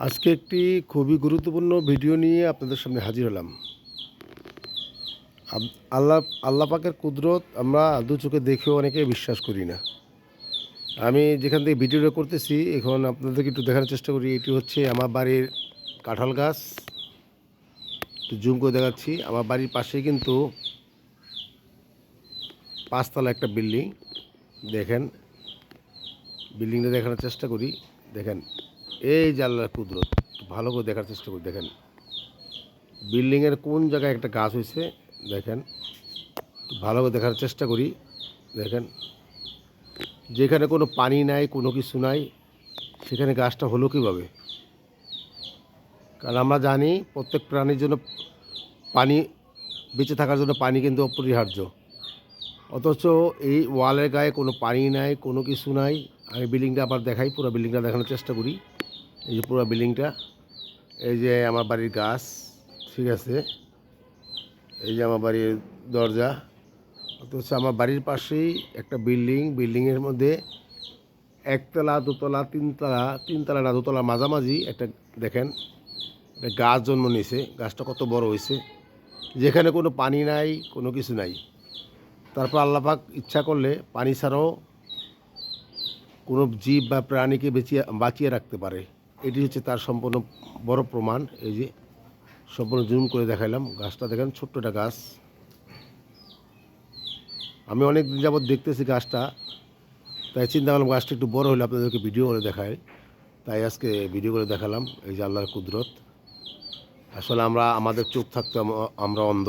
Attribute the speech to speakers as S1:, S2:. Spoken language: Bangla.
S1: আজকে একটি খুবই গুরুত্বপূর্ণ ভিডিও নিয়ে আপনাদের সামনে হাজির হলাম। আল্লাহ আল্লাহ পাকের কুদরত আমরা দু চোখে দেখেও অনেকে বিশ্বাস করি না। আমি যেখান থেকে ভিডিওটা করতেছি এখন আপনাদেরকে একটু দেখানোর চেষ্টা করি। এটি হচ্ছে আমার বাড়ির কাঁঠাল গাছ। একটু জুম করে দেখাচ্ছি। আমার বাড়ির পাশেই কিন্তু 5 তলা একটা বিল্ডিং। দেখেন, বিল্ডিংটা দেখানোর চেষ্টা করি। দেখেন, এই যে আল্লাহর কুদরত, একটু ভালো করে দেখার চেষ্টা করি। দেখেন বিল্ডিংয়ের কোন জায়গায় একটা গাছ হয়েছে। দেখেন, ভালো করে দেখার চেষ্টা করি। দেখেন, যেখানে কোনো পানি নাই, কোনো কিছু নাই, সেখানে গাছটা হলো কীভাবে? কারণ আমরা জানি প্রত্যেক প্রাণীর জন্য পানি, বেঁচে থাকার জন্য পানি কিন্তু অপরিহার্য। অথচ এই ওয়ালের গায়ে কোনো পানি নাই, কোনো কিছু নাই। আমি বিল্ডিংটা আবার দেখাই, পুরো বিল্ডিংটা দেখানোর চেষ্টা করি। এই যে পুরো বিল্ডিংটা, এই যে আমার বাড়ির গাছ, ঠিক আছে, এই যে আমার বাড়ির দরজা। অথচ আমার বাড়ির পাশেই একটা বিল্ডিং, বিল্ডিংয়ের মধ্যে একতলা, দোতলা, তিনতলা, তিনতলা না দোতলা মাঝামাঝি একটা, দেখেন একটা গাছ জন্ম নিয়েছে। গাছটা কত বড় হয়েছে, যেখানে কোনো পানি নাই, কোনো কিছু নাই। তারপর আল্লাহ পাক ইচ্ছা করলে পানি ছাড়াও কোনো জীব বা প্রাণীকে বাঁচিয়ে রাখতে পারে। এটি হচ্ছে তার সম্পূর্ণ বড় প্রমাণ। এই যে সম্পূর্ণ জুম করে দেখাইলাম। গাছটা দেখেন, ছোট্ট একটা গাছ। আমি অনেক দিন যাবৎ দেখতেছি গাছটা, তাই চিন্তা করলাম গাছটা একটু বড় হলে আপনাদেরকে ভিডিও করে দেখায়। তাই আজকে ভিডিও করে দেখালাম। এই যে আল্লাহর কুদরত। আসলে আমাদের চোখ থাকতে আমরা অন্ধ।